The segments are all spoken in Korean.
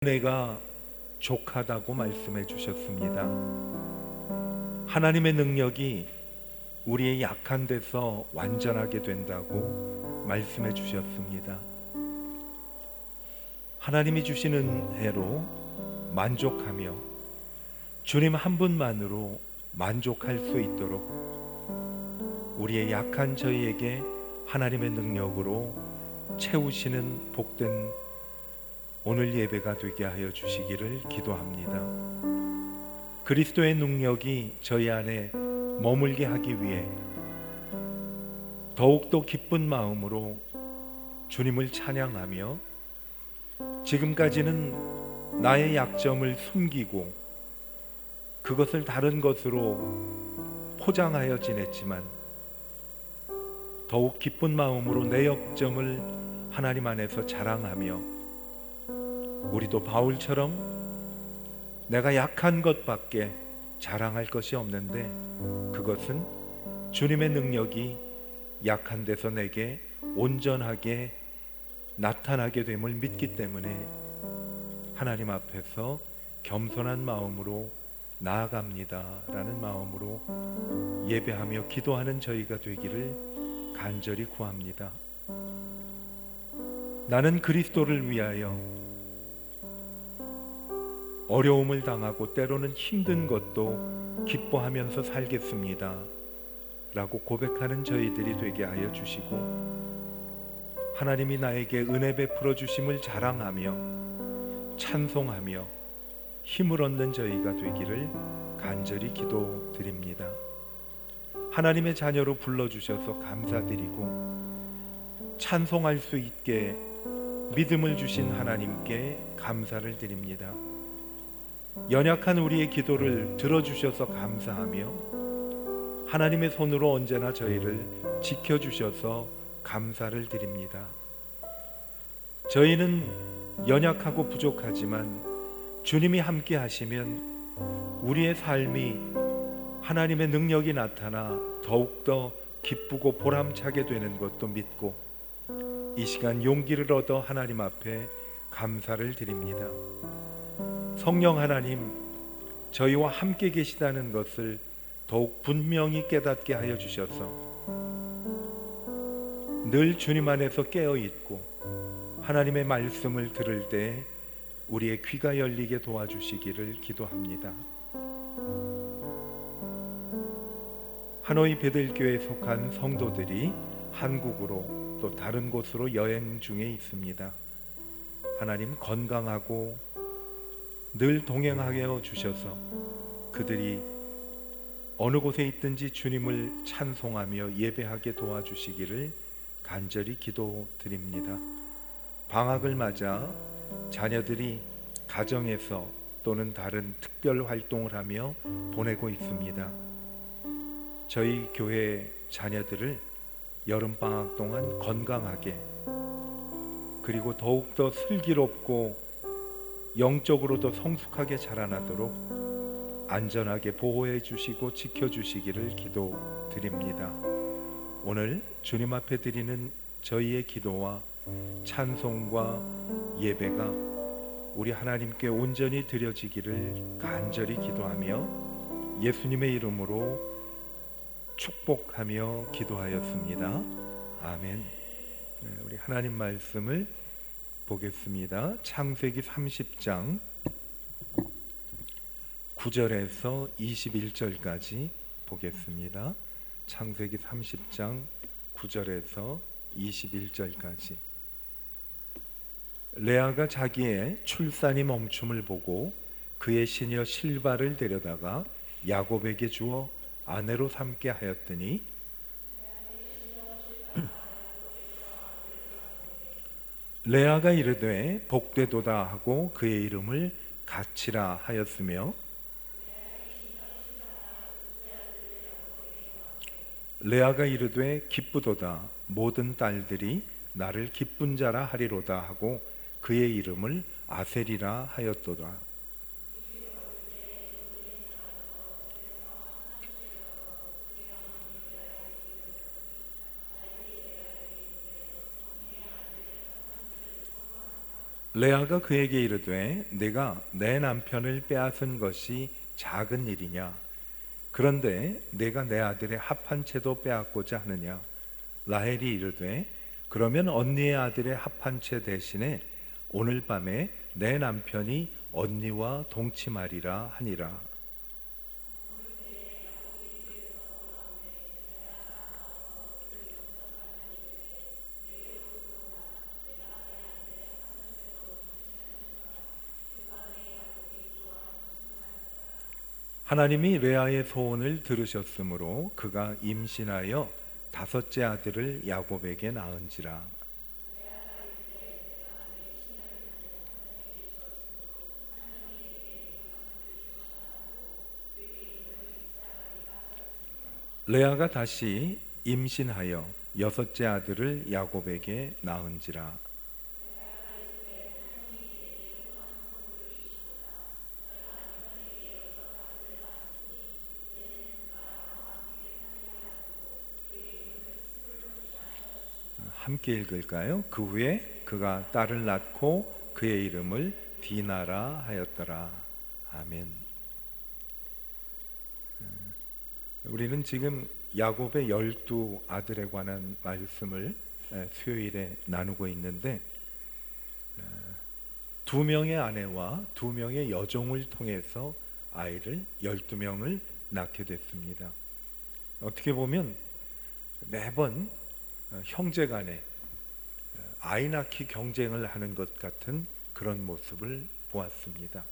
내가 족하다고 말씀해 주셨습니다. 하나님의 능력이 우리의 약한 데서 완전하게 된다고 말씀해 주셨습니다. 하나님이 주시는 은혜로 만족하며 주님 한 분만으로 만족할 수 있도록 우리의 약한 저희에게 하나님의 능력으로 채우시는 복된 오늘 예배가 되게 하여 주시기를 기도합니다. 그리스도의 능력이 저희 안에 머물게 하기 위해 더욱더 기쁜 마음으로 주님을 찬양하며 지금까지는 나의 약점을 숨기고 그것을 다른 것으로 포장하여 지냈지만 더욱 기쁜 마음으로 내 약점을 하나님 안에서 자랑하며 우리도 바울처럼 내가 약한 것밖에 자랑할 것이 없는데 그것은 주님의 능력이 약한 데서 내게 온전하게 나타나게 됨을 믿기 때문에 하나님 앞에서 겸손한 마음으로 나아갑니다 라는 마음으로 예배하며 기도하는 저희가 되기를 간절히 구합니다. 나는 그리스도를 위하여 어려움을 당하고 때로는 힘든 것도 기뻐하면서 살겠습니다 라고 고백하는 저희들이 되게 하여 주시고 하나님이 나에게 은혜 베풀어 주심을 자랑하며 찬송하며 힘을 얻는 저희가 되기를 간절히 기도드립니다. 하나님의 자녀로 불러주셔서 감사드리고 찬송할 수 있게 믿음을 주신 하나님께 감사를 드립니다. 연약한 우리의 기도를 들어주셔서 감사하며 하나님의 손으로 언제나 저희를 지켜주셔서 감사를 드립니다. 저희는 연약하고 부족하지만 주님이 함께 하시면 우리의 삶이 하나님의 능력이 나타나 더욱더 기쁘고 보람차게 되는 것도 믿고 이 시간 용기를 얻어 하나님 앞에 감사를 드립니다. 성령 하나님, 저희와 함께 계시다는 것을 더욱 분명히 깨닫게 하여 주셔서 늘 주님 안에서 깨어있고 하나님의 말씀을 들을 때 우리의 귀가 열리게 도와주시기를 기도합니다. 하노이 베들교회에 속한 성도들이 한국으로 또 다른 곳으로 여행 중에 있습니다. 하나님 건강하고 늘 동행하여 주셔서 그들이 어느 곳에 있든지 주님을 찬송하며 예배하게 도와주시기를 간절히 기도드립니다. 방학을 맞아 자녀들이 가정에서 또는 다른 특별 활동을 하며 보내고 있습니다. 저희 교회 자녀들을 여름방학 동안 건강하게 그리고 더욱더 슬기롭고 영적으로도 성숙하게 자라나도록 안전하게 보호해 주시고 지켜주시기를 기도드립니다. 오늘 주님 앞에 드리는 저희의 기도와 찬송과 예배가 우리 하나님께 온전히 드려지기를 간절히 기도하며 예수님의 이름으로 축복하며 기도하였습니다. 아멘. 우리 하나님 말씀을 보겠습니다. 창세기 30장 9절에서 21절까지 보겠습니다. 창세기 30장 9절에서 21절까지. 레아가 자기의 출산이 멈춤을 보고 그의 시녀 실바를 데려다가 야곱에게 주어 아내로 삼게 하였더니 레아가 이르되 복되도다 하고 그의 이름을 갓이라 하였으며 레아가 이르되 기쁘도다 모든 딸들이 나를 기쁜 자라 하리로다 하고 그의 이름을 아셀이라 하였도다. 레아가 그에게 이르되 내가 내 남편을 빼앗은 것이 작은 일이냐? 그런데 내가 내 아들의 합한 채도 빼앗고자 하느냐? 라헬이 이르되 그러면 언니의 아들의 합한 채 대신에 오늘 밤에 내 남편이 언니와 동침하리라 하니라. 하나님이 레아의 소원을 들으셨으므로 그가 임신하여 다섯째 아들을 야곱에게 낳은지라. 레아가 다시 임신하여 여섯째 아들을 야곱에게 낳은지라. 함께 읽을까요? 그 후에 그가 딸을 낳고 그의 이름을 디나라 하였더라. 아멘. 우리는 지금 야곱의 12아들에 관한 말씀을 수요일에 나누고 있는데, 두 명의 아내와 두 명의 여종을 통해서 아이를 12명을 낳게 됐습니다. 어떻게 보면 매번 형제간에 아이 낳기 경쟁을 하는 것 같은 그런 모습을 보았습니다.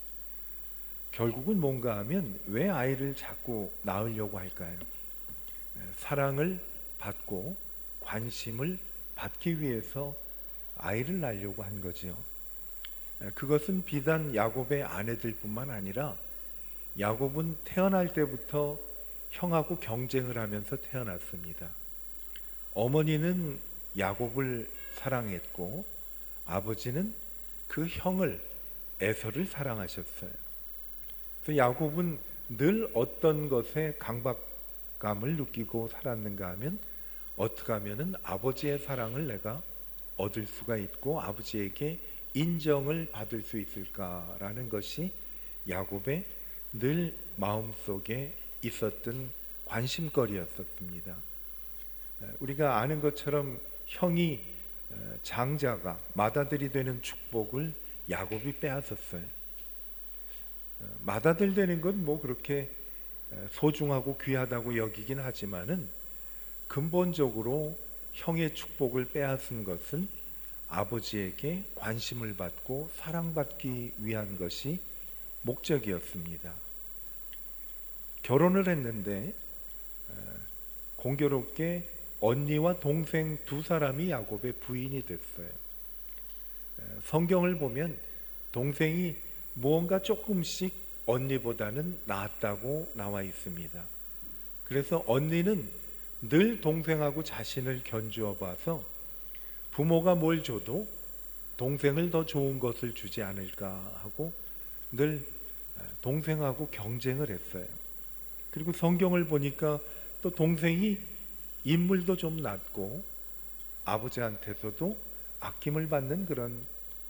결국은 뭔가 하면 왜 아이를 자꾸 낳으려고 할까요? 사랑을 받고 관심을 받기 위해서 아이를 낳으려고 한 거지요. 그것은 비단 야곱의 아내들뿐만 아니라 야곱은 태어날 때부터 형하고 경쟁을 하면서 태어났습니다. 어머니는 야곱을 사랑했고 아버지는 그 형을 에서를 사랑하셨어요. 그래서 야곱은 늘 어떤 것에 강박감을 느끼고 살았는가 하면 어떻게 하면은 아버지의 사랑을 내가 얻을 수가 있고 아버지에게 인정을 받을 수 있을까라는 것이 야곱의 늘 마음속에 있었던 관심거리였었습니다. 우리가 아는 것처럼 형이 장자가 맏아들이 되는 축복을 야곱이 빼앗았어요. 맏아들 되는 건 뭐 그렇게 소중하고 귀하다고 여기긴 하지만은 근본적으로 형의 축복을 빼앗은 것은 아버지에게 관심을 받고 사랑받기 위한 것이 목적이었습니다. 결혼을 했는데 공교롭게 언니와 동생 두 사람이 야곱의 부인이 됐어요. 성경을 보면 동생이 무언가 조금씩 언니보다는 낫다고 나와 있습니다. 그래서 언니는 늘 동생하고 자신을 견주어 봐서 부모가 뭘 줘도 동생을 더 좋은 것을 주지 않을까 하고 늘 동생하고 경쟁을 했어요. 그리고 성경을 보니까 또 동생이 인물도 좀 낮고 아버지한테서도 아낌을 받는 그런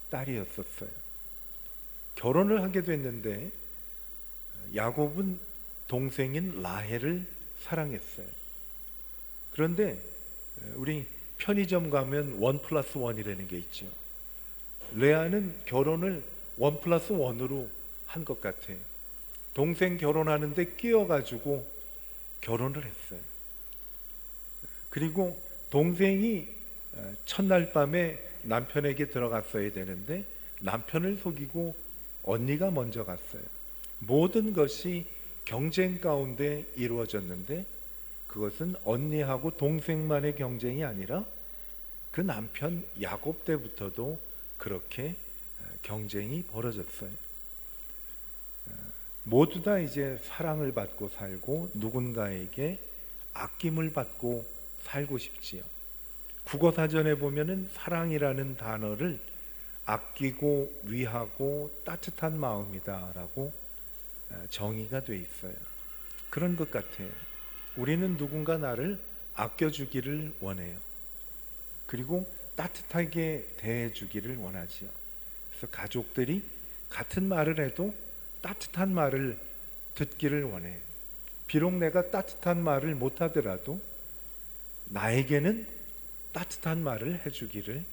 딸이었었어요. 결혼을 하게 됐는데 야곱은 동생인 라헬을 사랑했어요. 그런데 우리 편의점 가면 1+1이라는 게 있죠. 레아는 결혼을 1+1으로 한 것 같아요. 동생 결혼하는데 끼어가지고 결혼을 했어요. 그리고 동생이 첫날 밤에 남편에게 들어갔어야 되는데 남편을 속이고 언니가 먼저 갔어요. 모든 것이 경쟁 가운데 이루어졌는데 그것은 언니하고 동생만의 경쟁이 아니라 그 남편 야곱 때부터도 그렇게 경쟁이 벌어졌어요. 모두 다 이제 사랑을 받고 살고 누군가에게 아낌을 받고 살고 싶지요. 국어사전에 보면은 사랑이라는 단어를 아끼고 위하고 따뜻한 마음이다라고 정의가 돼 있어요. 그런 것 같아요. 우리는 누군가 나를 아껴주기를 원해요. 그리고 따뜻하게 대해주기를 원하지요. 그래서 가족들이 같은 말을 해도 따뜻한 말을 듣기를 원해. 비록 내가 따뜻한 말을 못하더라도 나에게는 따뜻한 말을 해주기를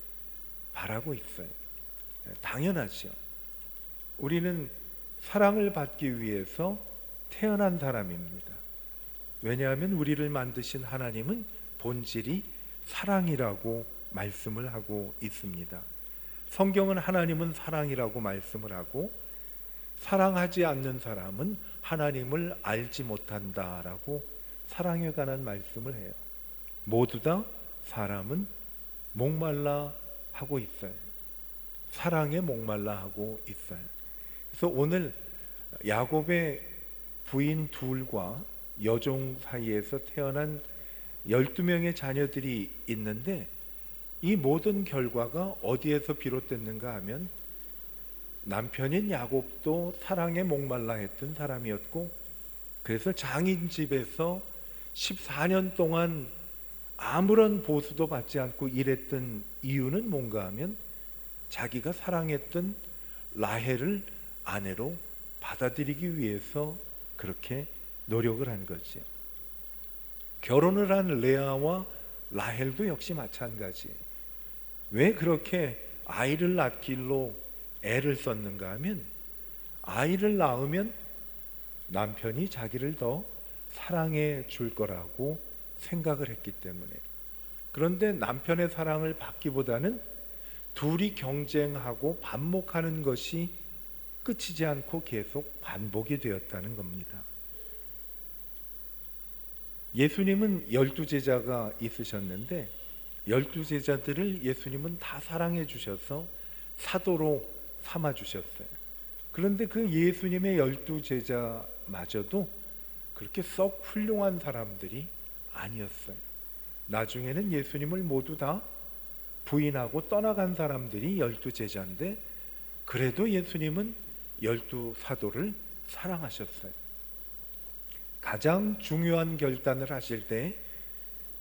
바라고 있어요. 당연하죠. 우리는 사랑을 받기 위해서 태어난 사람입니다. 왜냐하면 우리를 만드신 하나님은 본질이 사랑이라고 말씀을 하고 있습니다. 성경은 하나님은 사랑이라고 말씀을 하고, 사랑하지 않는 사람은 하나님을 알지 못한다라고 사랑에 관한 말씀을 해요. 모두 다 사람은 목말라 하고 있어요. 사랑에 목말라 하고 있어요. 그래서 오늘 야곱의 부인 둘과 여종 사이에서 태어난 12명의 자녀들이 있는데, 이 모든 결과가 어디에서 비롯됐는가 하면 남편인 야곱도 사랑에 목말라 했던 사람이었고, 그래서 장인 집에서 14년 동안 아무런 보수도 받지 않고 일했던 이유는 뭔가 하면 자기가 사랑했던 라헬을 아내로 받아들이기 위해서 그렇게 노력을 한 거죠. 결혼을 한 레아와 라헬도 역시 마찬가지. 왜 그렇게 아이를 낳기로 애를 썼는가 하면, 아이를 낳으면 남편이 자기를 더 사랑해 줄 거라고 생각을 했기 때문에. 그런데 남편의 사랑을 받기보다는 둘이 경쟁하고 반목하는 것이 끝이지 않고 계속 반복이 되었다는 겁니다. 예수님은 12제자가 있으셨는데 12제자들을 예수님은 다 사랑해 주셔서 사도로 삼아 주셨어요. 그런데 그 예수님의 12제자마저도 그렇게 썩 훌륭한 사람들이 아니었어요. 나중에는 예수님을 모두 다 부인하고 떠나간 사람들이 12제자인데, 그래도 예수님은 12사도를 사랑하셨어요. 가장 중요한 결단을 하실 때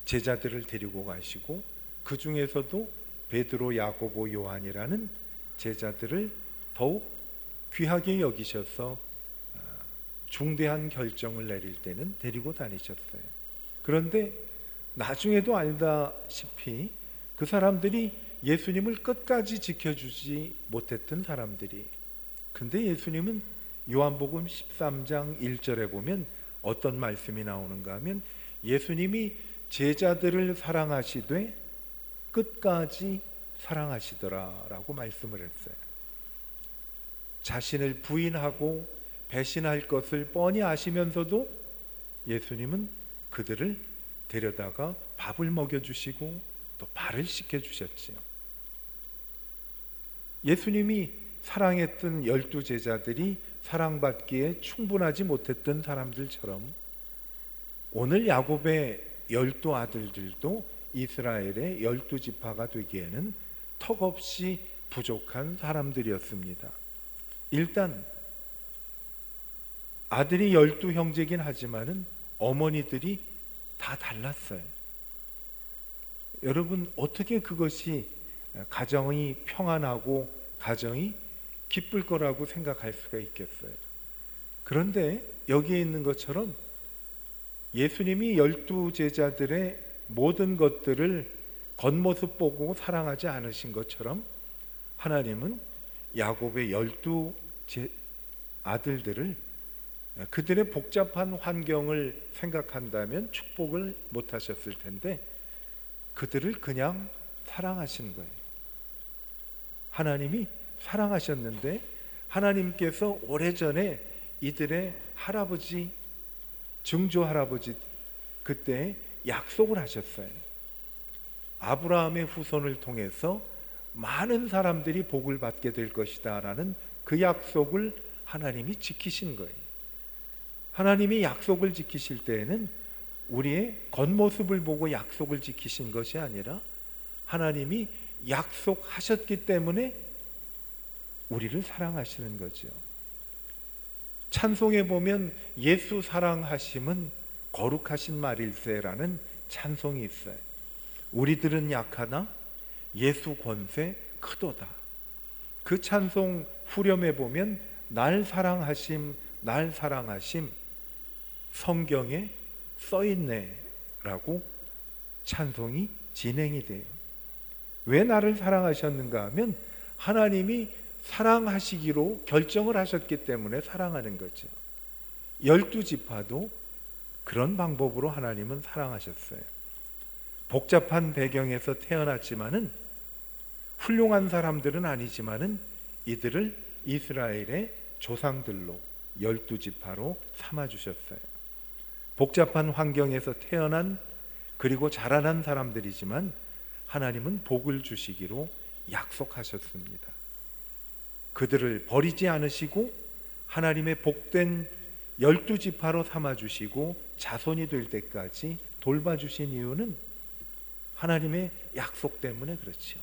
제자들을 데리고 가시고, 그 중에서도 베드로, 야고보, 요한이라는 제자들을 더욱 귀하게 여기셔서 중대한 결정을 내릴 때는 데리고 다니셨어요. 그런데 나중에도 알다시피 그 사람들이 예수님을 끝까지 지켜주지 못했던 사람들이, 근데 예수님은 요한복음 13장 1절에 보면 어떤 말씀이 나오는가 하면, 예수님이 제자들을 사랑하시되 끝까지 사랑하시더라 라고 말씀을 했어요. 자신을 부인하고 배신할 것을 뻔히 아시면서도 예수님은 그들을 데려다가 밥을 먹여주시고 또 발을 씻겨주셨지요. 예수님이 사랑했던 12제자들이 사랑받기에 충분하지 못했던 사람들처럼 오늘 야곱의 12아들들도 이스라엘의 12지파가 되기에는 턱없이 부족한 사람들이었습니다. 일단 아들이 12형제긴 하지만은 어머니들이 다 달랐어요. 여러분, 어떻게 그것이 가정이 평안하고 가정이 기쁠 거라고 생각할 수가 있겠어요? 그런데 여기에 있는 것처럼 예수님이 12제자들의 모든 것들을 겉모습 보고 사랑하지 않으신 것처럼 하나님은 야곱의 12아들들을 그들의 복잡한 환경을 생각한다면 축복을 못 하셨을 텐데 그들을 그냥 사랑하신 거예요. 하나님이 사랑하셨는데 하나님께서 오래전에 이들의 할아버지, 증조 할아버지 그때 약속을 하셨어요. 아브라함의 후손을 통해서 많은 사람들이 복을 받게 될 것이다 라는 그 약속을 하나님이 지키신 거예요. 하나님이 약속을 지키실 때에는 우리의 겉모습을 보고 약속을 지키신 것이 아니라 하나님이 약속하셨기 때문에 우리를 사랑하시는 거죠. 찬송에 보면 예수 사랑하심은 거룩하신 말일세라는 찬송이 있어요. 우리들은 약하나 예수 권세 크도다. 그 찬송 후렴에 보면 날 사랑하심, 날 사랑하심 성경에 써있네 라고 찬송이 진행이 돼요. 왜 나를 사랑하셨는가 하면 하나님이 사랑하시기로 결정을 하셨기 때문에 사랑하는 거죠. 12지파도 그런 방법으로 하나님은 사랑하셨어요. 복잡한 배경에서 태어났지만은 훌륭한 사람들은 아니지만은 이들을 이스라엘의 조상들로 12지파로 삼아주셨어요. 복잡한 환경에서 태어난 그리고 자라난 사람들이지만 하나님은 복을 주시기로 약속하셨습니다. 그들을 버리지 않으시고 하나님의 복된 12지파로 삼아주시고 자손이 될 때까지 돌봐주신 이유는 하나님의 약속 때문에 그렇지요.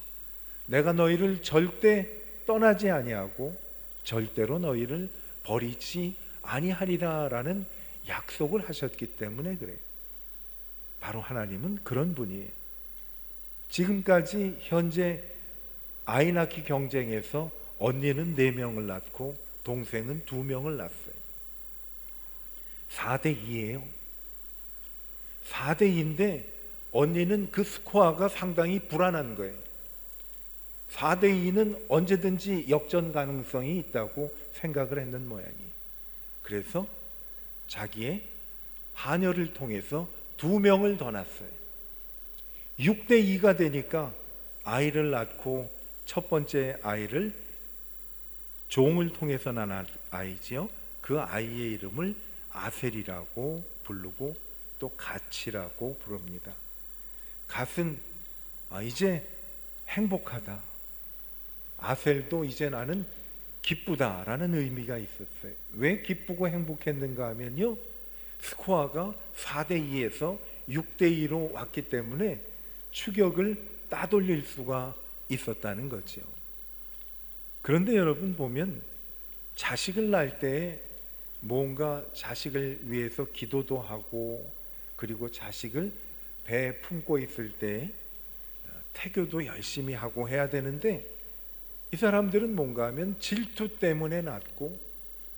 내가 너희를 절대 떠나지 아니하고 절대로 너희를 버리지 아니하리라 라는 약속을 하셨기 때문에 그래요. 바로 하나님은 그런 분이에요. 지금까지 현재 아이 낳기 경쟁에서 언니는 4명을 낳고 동생은 2명을 낳았어요. 4대2예요. 4대2인데 언니는 그 스코어가 상당히 불안한 거예요. 4대2는 언제든지 역전 가능성이 있다고 생각을 했는 모양이에요. 그래서 자기의 하녀를 통해서 2명을 더 낳았어요. 6대2가 되니까 아이를 낳고 첫 번째 아이를 종을 통해서 낳은 아이지요. 그 아이의 이름을 아셀이라고 부르고 또 갓이라고 부릅니다. 갓은 이제 행복하다. 아셀도 이제 나는 기쁘다라는 의미가 있었어요. 왜 기쁘고 행복했는가 하면요, 스코어가 4대2에서 6대2로 왔기 때문에 추격을 따돌릴 수가 있었다는 거죠. 그런데 여러분 보면 자식을 낳을 때 뭔가 자식을 위해서 기도도 하고 그리고 자식을 배에 품고 있을 때 태교도 열심히 하고 해야 되는데 이 사람들은 뭔가 하면 질투 때문에 낳고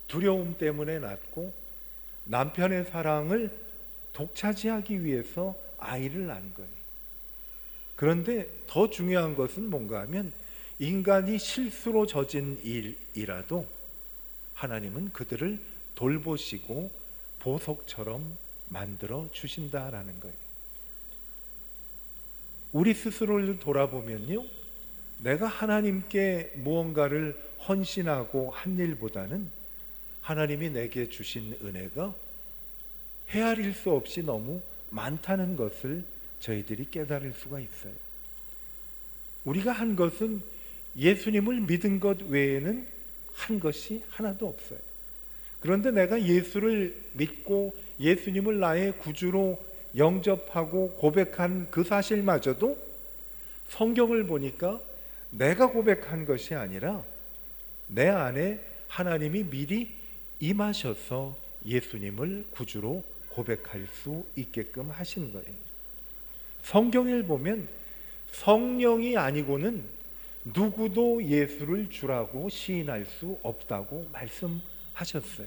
두려움 때문에 낳고 남편의 사랑을 독차지하기 위해서 아이를 낳은 거예요. 그런데 더 중요한 것은 뭔가 하면 인간이 실수로 저진 일이라도 하나님은 그들을 돌보시고 보석처럼 만들어 주신다라는 거예요. 우리 스스로를 돌아보면요, 내가 하나님께 무언가를 헌신하고 한 일보다는 하나님이 내게 주신 은혜가 헤아릴 수 없이 너무 많다는 것을 저희들이 깨달을 수가 있어요. 우리가 한 것은 예수님을 믿은 것 외에는 한 것이 하나도 없어요. 그런데 내가 예수를 믿고 예수님을 나의 구주로 영접하고 고백한 그 사실마저도 성경을 보니까 내가 고백한 것이 아니라 내 안에 하나님이 미리 임하셔서 예수님을 구주로 고백할 수 있게끔 하신 거예요. 성경을 보면 성령이 아니고는 누구도 예수를 주라고 시인할 수 없다고 말씀하셨어요.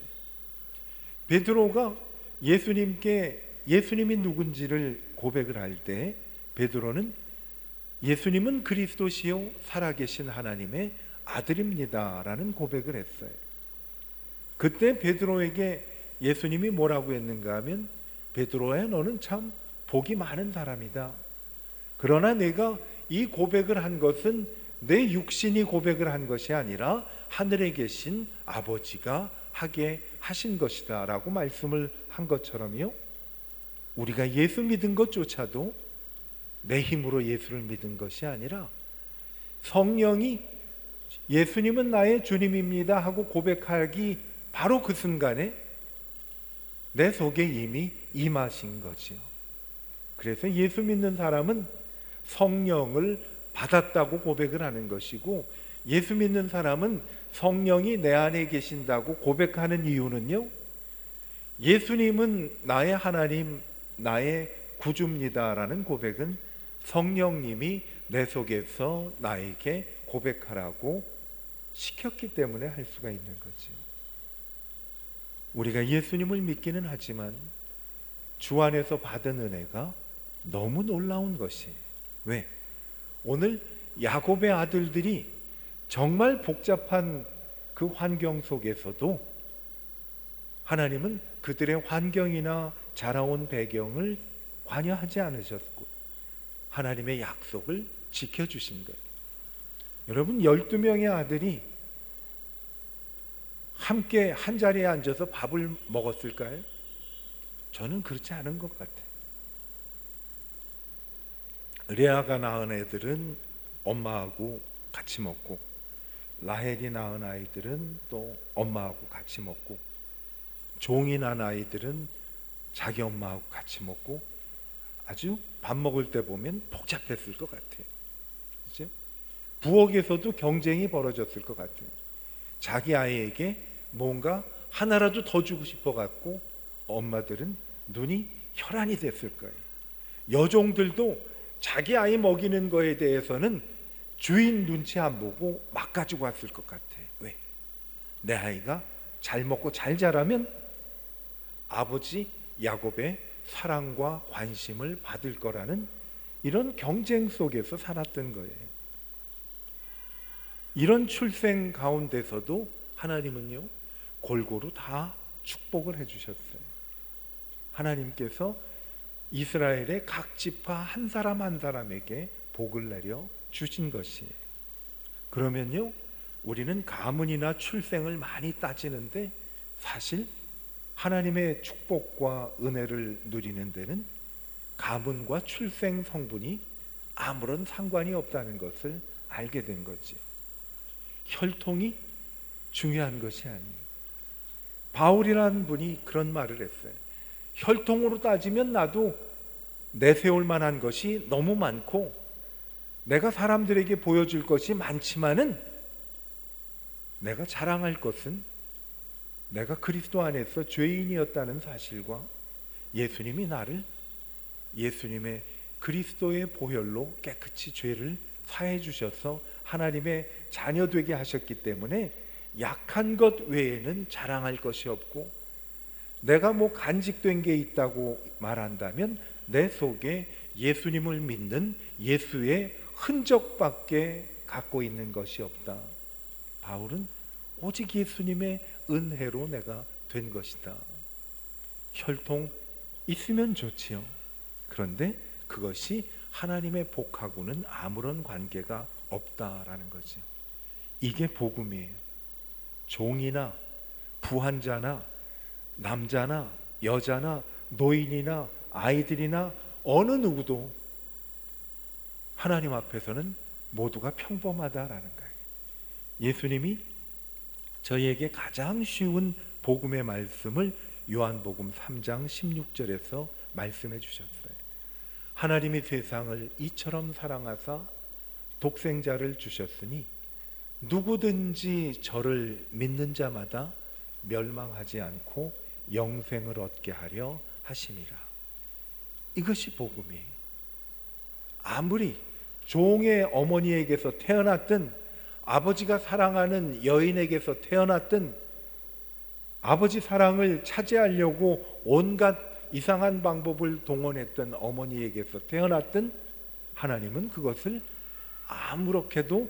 베드로가 예수님께 예수님이 누군지를 고백을 할 때 베드로는 예수님은 그리스도시요 살아계신 하나님의 아들입니다 라는 고백을 했어요. 그때 베드로에게 예수님이 뭐라고 했는가 하면 베드로야, 너는 참 복이 많은 사람이다. 그러나 내가 이 고백을 한 것은 내 육신이 고백을 한 것이 아니라 하늘에 계신 아버지가 하게 하신 것이다 라고 말씀을 한 것처럼요, 우리가 예수 믿은 것조차도 내 힘으로 예수를 믿은 것이 아니라 성령이 예수님은 나의 주님입니다 하고 고백하기 바로 그 순간에 내 속에 이미 임하신 거지요. 그래서 예수 믿는 사람은 성령을 받았다고 고백을 하는 것이고, 예수 믿는 사람은 성령이 내 안에 계신다고 고백하는 이유는요, 예수님은 나의 하나님, 나의 구주입니다라는 고백은 성령님이 내 속에서 나에게 고백하라고 시켰기 때문에 할 수가 있는 거지요. 우리가 예수님을 믿기는 하지만 주 안에서 받은 은혜가 너무 놀라운 것이, 왜? 오늘 야곱의 아들들이 정말 복잡한 그 환경 속에서도 하나님은 그들의 환경이나 자라온 배경을 관여하지 않으셨고 하나님의 약속을 지켜주신 거예요. 여러분, 12명의 아들이 함께 한 자리에 앉아서 밥을 먹었을까요? 저는 그렇지 않은 것 같아요. 레아가 낳은 애들은 엄마하고 같이 먹고, 라헬이 낳은 아이들은 또 엄마하고 같이 먹고, 종이 낳은 아이들은 자기 엄마하고 같이 먹고, 아주 밥 먹을 때 보면 복잡했을 것 같아요. 그죠? 부엌에서도 경쟁이 벌어졌을 것 같아요. 자기 아이에게 뭔가 하나라도 더 주고 싶어 갖고 엄마들은 눈이 혈안이 됐을 거예요. 여종들도 자기 아이 먹이는 거에 대해서는 주인 눈치 안 보고 막 가지고 왔을 것 같아. 왜? 내 아이가 잘 먹고 잘 자라면 아버지 야곱의 사랑과 관심을 받을 거라는 이런 경쟁 속에서 살았던 거예요. 이런 출생 가운데서도 하나님은요, 골고루 다 축복을 해주셨어요. 하나님께서 이스라엘의 각 지파 한 사람 한 사람에게 복을 내려 주신 것이에요. 그러면요, 우리는 가문이나 출생을 많이 따지는데 사실 하나님의 축복과 은혜를 누리는 데는 가문과 출생 성분이 아무런 상관이 없다는 것을 알게 된 거지요. 혈통이 중요한 것이 아니에요. 바울이라는 분이 그런 말을 했어요. 혈통으로 따지면 나도 내세울 만한 것이 너무 많고 내가 사람들에게 보여줄 것이 많지만은 내가 자랑할 것은 내가 그리스도 안에서 죄인이었다는 사실과 예수님이 나를 예수님의 그리스도의 보혈로 깨끗이 죄를 사해 주셔서 하나님의 자녀 되게 하셨기 때문에 약한 것 외에는 자랑할 것이 없고, 내가 뭐 간직된 게 있다고 말한다면 내 속에 예수님을 믿는 예수의 흔적밖에 갖고 있는 것이 없다. 바울은 오직 예수님의 은혜로 내가 된 것이다. 혈통 있으면 좋지요. 그런데 그것이 하나님의 복하고는 아무런 관계가 없다라는 거죠. 이게 복음이에요. 종이나 부한자나 남자나 여자나 노인이나 아이들이나 어느 누구도 하나님 앞에서는 모두가 평범하다라는 거예요. 예수님이 저희에게 가장 쉬운 복음의 말씀을 요한복음 3장 16절에서 말씀해 주셨어요. 하나님이 세상을 이처럼 사랑하사 독생자를 주셨으니 누구든지 저를 믿는 자마다 멸망하지 않고 영생을 얻게 하려 하심이라. 이것이 복음이에요. 아무리 종의 어머니에게서 태어났든 아버지가 사랑하는 여인에게서 태어났든 아버지 사랑을 차지하려고 온갖 이상한 방법을 동원했던 어머니에게서 태어났든 하나님은 그것을 아무렇게도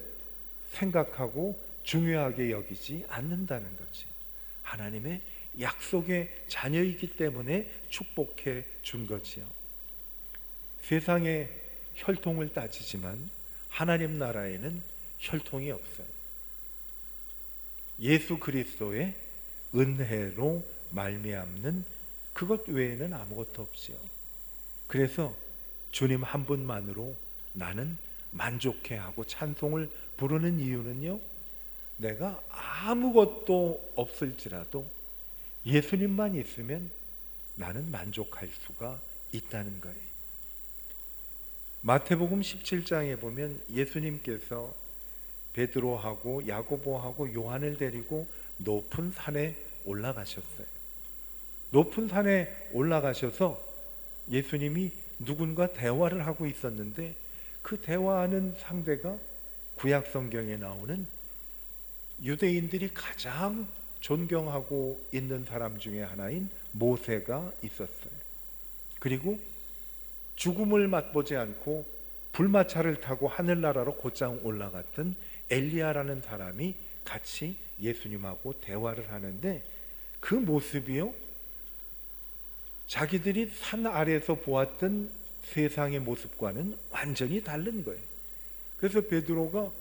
생각하고 중요하게 여기지 않는다는 거지. 하나님의 약속의 자녀이기 때문에 축복해 준 거지요. 세상에 혈통을 따지지만 하나님 나라에는 혈통이 없어요. 예수 그리스도의 은혜로 말미암는 그것 외에는 아무것도 없지요. 그래서 주님 한 분만으로 나는 만족해하고 찬송을 부르는 이유는요, 내가 아무것도 없을지라도 예수님만 있으면 나는 만족할 수가 있다는 거예요. 마태복음 17장에 보면 예수님께서 베드로하고 야고보하고 요한을 데리고 높은 산에 올라가셨어요. 높은 산에 올라가셔서 예수님이 누군가 대화를 하고 있었는데 그 대화하는 상대가 구약 성경에 나오는 유대인들이 가장 존경하고 있는 사람 중에 하나인 모세가 있었어요. 그리고 죽음을 맛보지 않고 불마차를 타고 하늘나라로 곧장 올라갔던 엘리야라는 사람이 같이 예수님하고 대화를 하는데, 그 모습이요, 자기들이 산 아래에서 보았던 세상의 모습과는 완전히 다른 거예요. 그래서 베드로가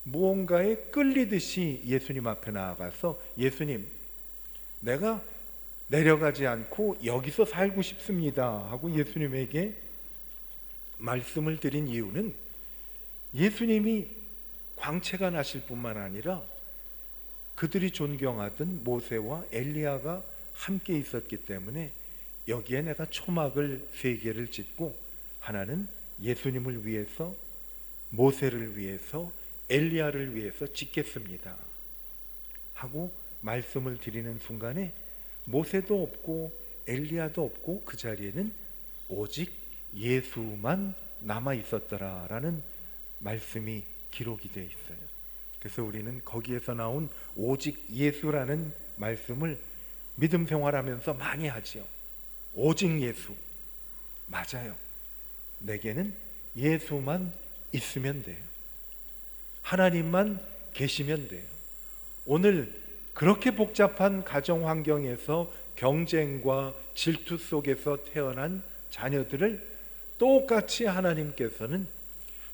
무언가에 끌리듯이 예수님 앞에 나아가서, 예수님, 내가 내려가지 않고 여기서 살고 싶습니다 하고 예수님에게 말씀을 드린 이유는, 예수님이 광채가 나실 뿐만 아니라 그들이 존경하던 모세와 엘리야가 함께 있었기 때문에 여기에 내가 초막을 3개를 짓고, 하나는 예수님을 위해서, 모세를 위해서, 엘리야를 위해서 짓겠습니다 하고 말씀을 드리는 순간에 모세도 없고 엘리야도 없고 그 자리에는 오직 예수만 남아 있었더라라는 말씀이 기록이 되어 있어요. 그래서 우리는 거기에서 나온 오직 예수라는 말씀을 믿음 생활하면서 많이 하지요. 오직 예수. 맞아요. 내게는 예수만 있으면 돼요. 하나님만 계시면 돼요. 오늘 그렇게 복잡한 가정 환경에서 경쟁과 질투 속에서 태어난 자녀들을 똑같이 하나님께서는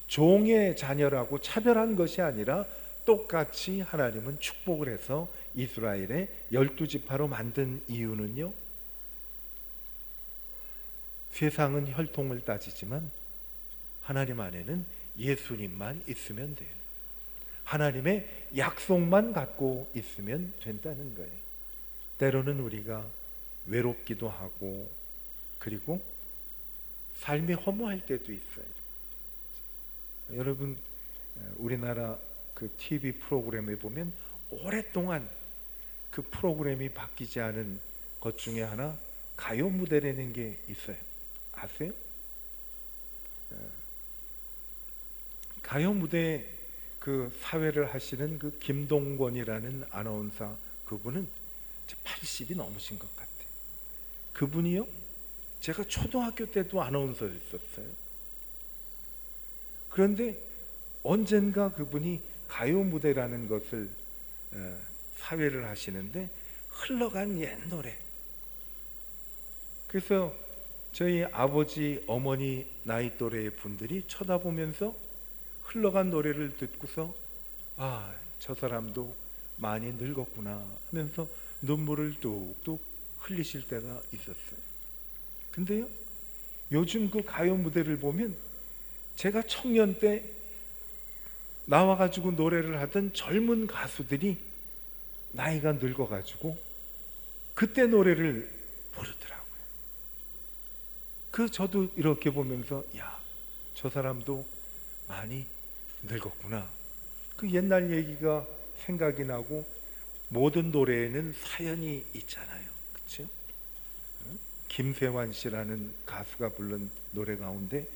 종의 자녀라고 차별한 것이 아니라 똑같이 하나님은 축복을 해서 이스라엘의 12지파로 만든 이유는요, 세상은 혈통을 따지지만 하나님 안에는 예수님만 있으면 돼요. 하나님의 약속만 갖고 있으면 된다는 거예요. 때로는 우리가 외롭기도 하고, 그리고 삶이 허무할 때도 있어요. 여러분, 우리나라 그 TV 프로그램에 보면 오랫동안 그 프로그램이 바뀌지 않은 것 중에 하나, 가요 무대라는 게 있어요. 아세요? 가요 무대 그 사회를 하시는 그 김동건이라는 아나운서, 그분은 80이 넘으신 것 같아요. 그분이요, 제가 초등학교 때도 아나운서였었어요. 그런데 언젠가 그분이 가요 무대라는 것을 사회를 하시는데 흘러간 옛 노래, 그래서 저희 아버지 어머니 나이 또래의 분들이 쳐다보면서 흘러간 노래를 듣고서 아, 저 사람도 많이 늙었구나 하면서 눈물을 뚝뚝 흘리실 때가 있었어요. 근데요, 요즘 그 가요 무대를 보면 제가 청년 때 나와가지고 노래를 하던 젊은 가수들이 나이가 늙어가지고 그때 노래를 부르더라고요. 저도 이렇게 보면서 야, 저 사람도 많이 늙었구나. 그 옛날 얘기가 생각이 나고, 모든 노래에는 사연이 있잖아요. 그렇죠? 김세환 씨라는 가수가 부른 노래 가운데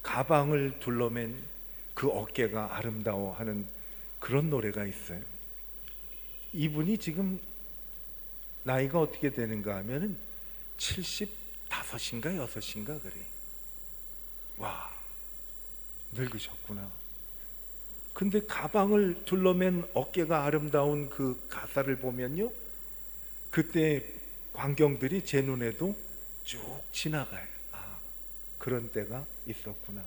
가방을 둘러맨 그 어깨가 아름다워하는 그런 노래가 있어요. 이분이 지금 나이가 어떻게 되는가 하면은 75인가 6인가 그래. 와, 늙으셨구나. 근데 가방을 둘러맨 어깨가 아름다운 그 가사를 보면요, 그때 광경들이 제 눈에도 쭉 지나가요. 아, 그런 때가 있었구나.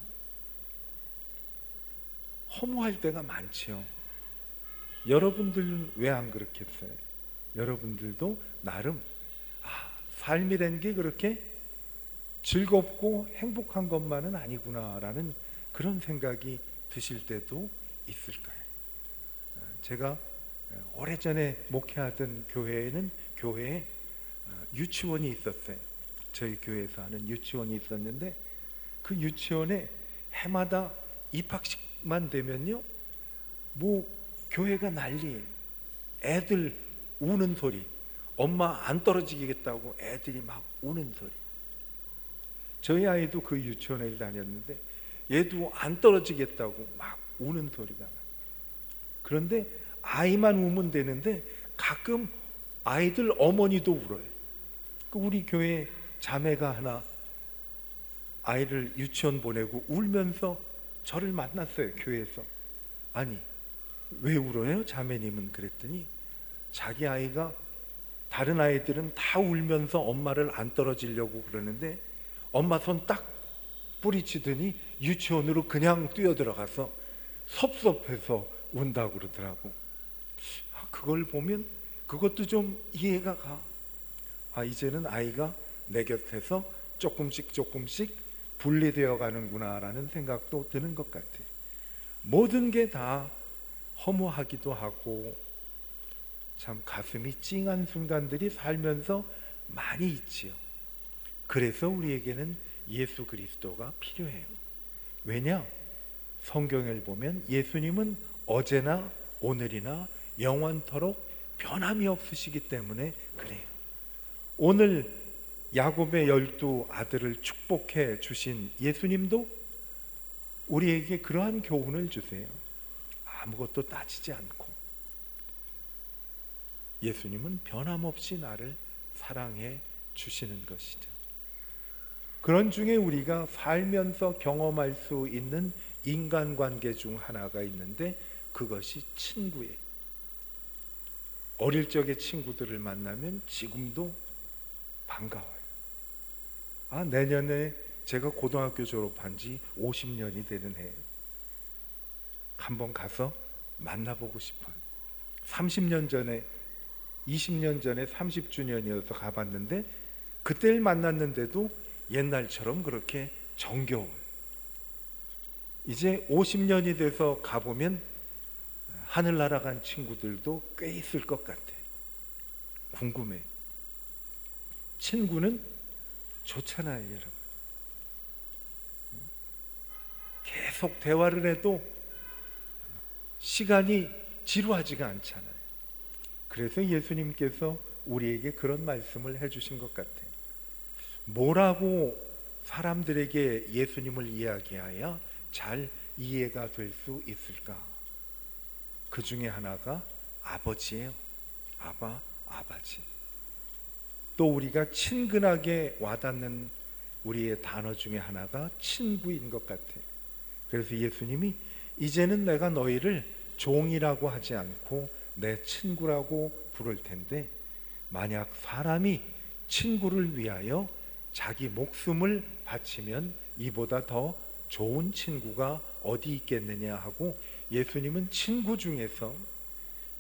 허무할 때가 많죠. 여러분들은 왜 안 그렇겠어요? 여러분들도 나름 삶이라는 게 그렇게 즐겁고 행복한 것만은 아니구나라는 그런 생각이 드실 때도 있을 거예요. 제가 오래전에 목회하던 교회에는 교회에 유치원이 있었어요. 저희 교회에서 하는 유치원이 있었는데, 그 유치원에 해마다 입학식만 되면요, 뭐 교회가 난리예요. 애들 우는 소리, 엄마 안 떨어지겠다고 애들이 막 우는 소리. 저희 아이도 그 유치원에 다녔는데 얘도 안 떨어지겠다고 막 우는 소리가 나요. 그런데 아이만 우면 되는데 가끔 아이들 어머니도 울어요. 우리 교회 자매가 하나 아이를 유치원 보내고 울면서 저를 만났어요, 교회에서. 아니, 왜 울어요, 자매님은? 그랬더니 자기 아이가, 다른 아이들은 다 울면서 엄마를 안 떨어지려고 그러는데 엄마 손 딱 뿌리치더니 유치원으로 그냥 뛰어들어가서 섭섭해서 운다고 그러더라고. 그걸 보면 그것도 좀 이해가 가. 이제는 아이가 내 곁에서 조금씩 분리되어 가는구나라는 생각도 드는 것 같아. 모든 게 다 허무하기도 하고 참 가슴이 찡한 순간들이 살면서 많이 있지요. 그래서 우리에게는 예수 그리스도가 필요해요. 왜냐? 성경을 보면 예수님은 어제나 오늘이나 영원토록 변함이 없으시기 때문에 그래요. 오늘 야곱의 12 아들을 축복해 주신 예수님도 우리에게 그러한 교훈을 주세요. 아무것도 따지지 않고 예수님은 변함없이 나를 사랑해 주시는 것이죠. 그런 중에 우리가 살면서 경험할 수 있는 인간관계 중 하나가 있는데 그것이 친구예요. 어릴 적에 친구들을 만나면 지금도 반가워요. 내년에 제가 고등학교 졸업한 지 50년이 되는 해 한번 가서 만나보고 싶어요. 30년 전에, 20년 전에 30주년이어서 가봤는데 그때를 만났는데도 옛날처럼 그렇게 정겨워요. 이제 50년이 돼서 가보면 하늘 날아간 친구들도 꽤 있을 것 같아. 궁금해. 친구는 좋잖아요, 여러분. 계속 대화를 해도 시간이 지루하지가 않잖아요. 그래서 예수님께서 우리에게 그런 말씀을 해주신 것 같아요. 뭐라고 사람들에게 예수님을 이야기해야 잘 이해가 될 수 있을까? 그 중에 하나가 아버지예요. 아버지. 또 우리가 친근하게 와닿는 우리의 단어 중에 하나가 친구인 것 같아요. 그래서 예수님이 이제는 내가 너희를 종이라고 하지 않고 내 친구라고 부를 텐데 만약 사람이 친구를 위하여 자기 목숨을 바치면 이보다 더 좋은 친구가 어디 있겠느냐 하고 예수님은 친구 중에서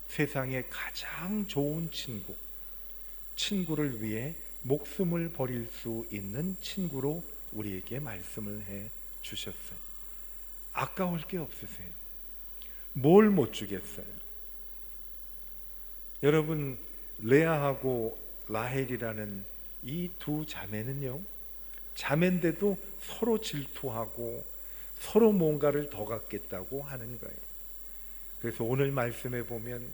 세상에 가장 좋은 친구를 위해 목숨을 버릴 수 있는 친구로 우리에게 말씀을 해 주셨어요. 아까울 게 없으세요. 뭘 못 주겠어요? 여러분, 레아하고 라헬이라는 이 두 자매는요, 자매인데도 서로 질투하고 서로 뭔가를 더 갖겠다고 하는 거예요. 그래서 오늘 말씀에 보면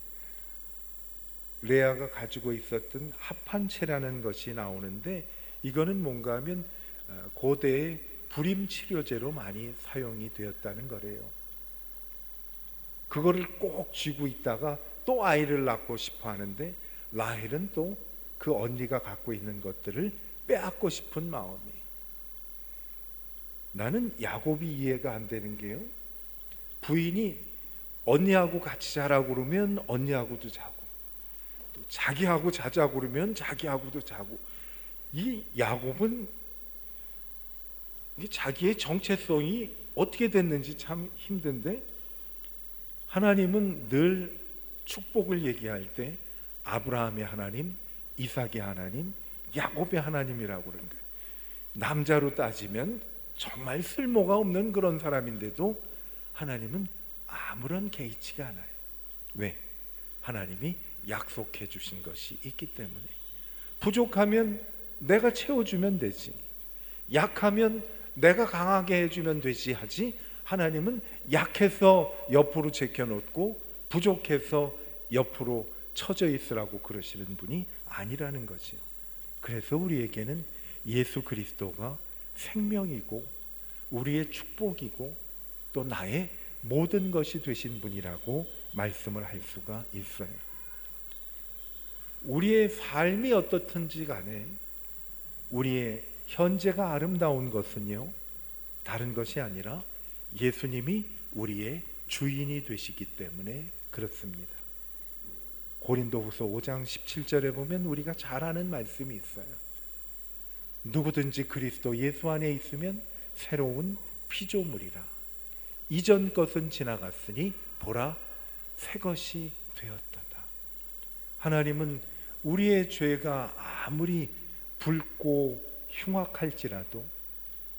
레아가 가지고 있었던 합한채라는 것이 나오는데 이거는 뭔가 하면 고대의 불임 치료제로 많이 사용이 되었다는 거래요. 그거를 꼭 쥐고 있다가 또 아이를 낳고 싶어 하는데 라헬은 또 그 언니가 갖고 있는 것들을 빼앗고 싶은 마음이. 나는 야곱이 이해가 안 되는 게요, 부인이 언니하고 같이 자라고 그러면 언니하고도 자고 또 자기하고 자자고 그러면 자기하고도 자고. 이 야곱은 이게 자기의 정체성이 어떻게 됐는지 참 힘든데 하나님은 늘 축복을 얘기할 때 아브라함의 하나님, 이삭의 하나님, 야곱의 하나님이라고 그런 거예요. 남자로 따지면 정말 쓸모가 없는 그런 사람인데도 하나님은 아무런 개의치가 않아요. 왜? 하나님이 약속해 주신 것이 있기 때문에. 부족하면 내가 채워주면 되지, 약하면 내가 강하게 해주면 되지 하지, 하나님은 약해서 옆으로 제껴놓고 부족해서 옆으로 처져 있으라고 그러시는 분이 아니라는 거지요. 그래서 우리에게는 예수 그리스도가 생명이고 우리의 축복이고 또 나의 모든 것이 되신 분이라고 말씀을 할 수가 있어요. 우리의 삶이 어떻든지 간에 우리의 현재가 아름다운 것은요, 다른 것이 아니라 예수님이 우리의 주인이 되시기 때문에 그렇습니다. 고린도후서 5장 17절에 보면 우리가 잘 아는 말씀이 있어요. 누구든지 그리스도 예수 안에 있으면 새로운 피조물이라. 이전 것은 지나갔으니 보라 새 것이 되었도다. 하나님은 우리의 죄가 아무리 붉고 흉악할지라도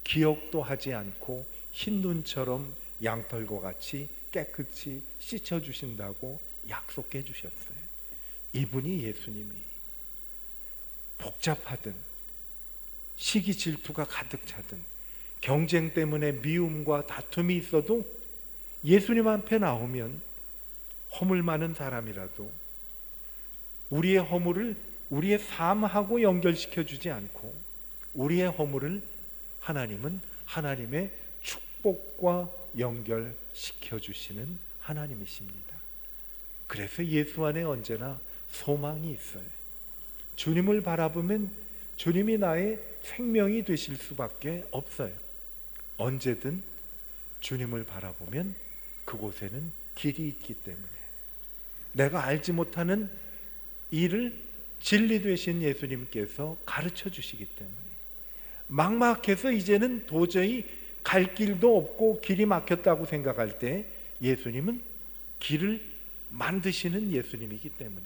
기억도 하지 않고 흰 눈처럼 양털과 같이 깨끗이 씻어주신다고 약속해 주셨어요. 이분이 예수님이 복잡하든 시기 질투가 가득 차든 경쟁 때문에 미움과 다툼이 있어도 예수님 앞에 나오면 허물 많은 사람이라도 우리의 허물을 우리의 삶하고 연결시켜 주지 않고 우리의 허물을 하나님은 하나님의 축복과 연결시켜 주시는 하나님이십니다. 그래서 예수 안에 언제나 소망이 있어요. 주님을 바라보면 주님이 나의 생명이 되실 수밖에 없어요. 언제든 주님을 바라보면 그곳에는 길이 있기 때문에, 내가 알지 못하는 일을 진리 되신 예수님께서 가르쳐 주시기 때문에, 막막해서 이제는 도저히 갈 길도 없고 길이 막혔다고 생각할 때 예수님은 길을 만드시는 예수님이기 때문에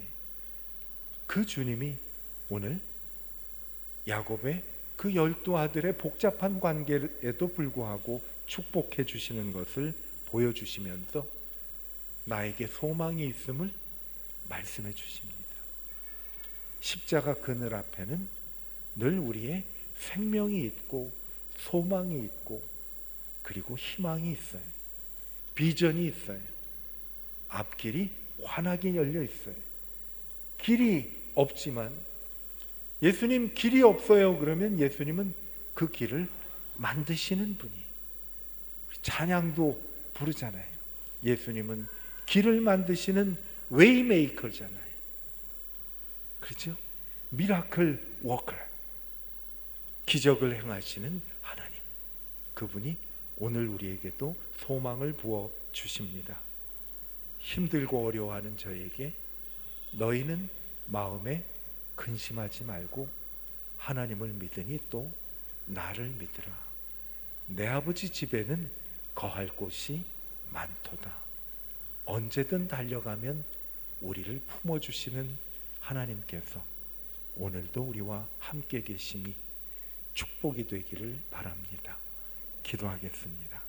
그 주님이 오늘 야곱의 그 12 아들의 복잡한 관계에도 불구하고 축복해 주시는 것을 보여주시면서 나에게 소망이 있음을 말씀해 주십니다. 십자가 그늘 앞에는 늘 우리의 생명이 있고 소망이 있고 그리고 희망이 있어요. 비전이 있어요. 앞길이 환하게 열려 있어요. 길이 없지만 예수님 길이 없어요 그러면 예수님은 그 길을 만드시는 분이에요. 찬양도 부르잖아요. 예수님은 길을 만드시는 웨이메이커잖아요. 그렇죠? 미라클 워커, 기적을 행하시는 하나님, 그분이 오늘 우리에게도 소망을 부어 주십니다. 힘들고 어려워하는 저에게 너희는 마음에 근심하지 말고 하나님을 믿으니 또 나를 믿으라. 내 아버지 집에는 거할 곳이 많도다. 언제든 달려가면 우리를 품어주시는 하나님께서 오늘도 우리와 함께 계심이 축복이 되기를 바랍니다. 기도하겠습니다.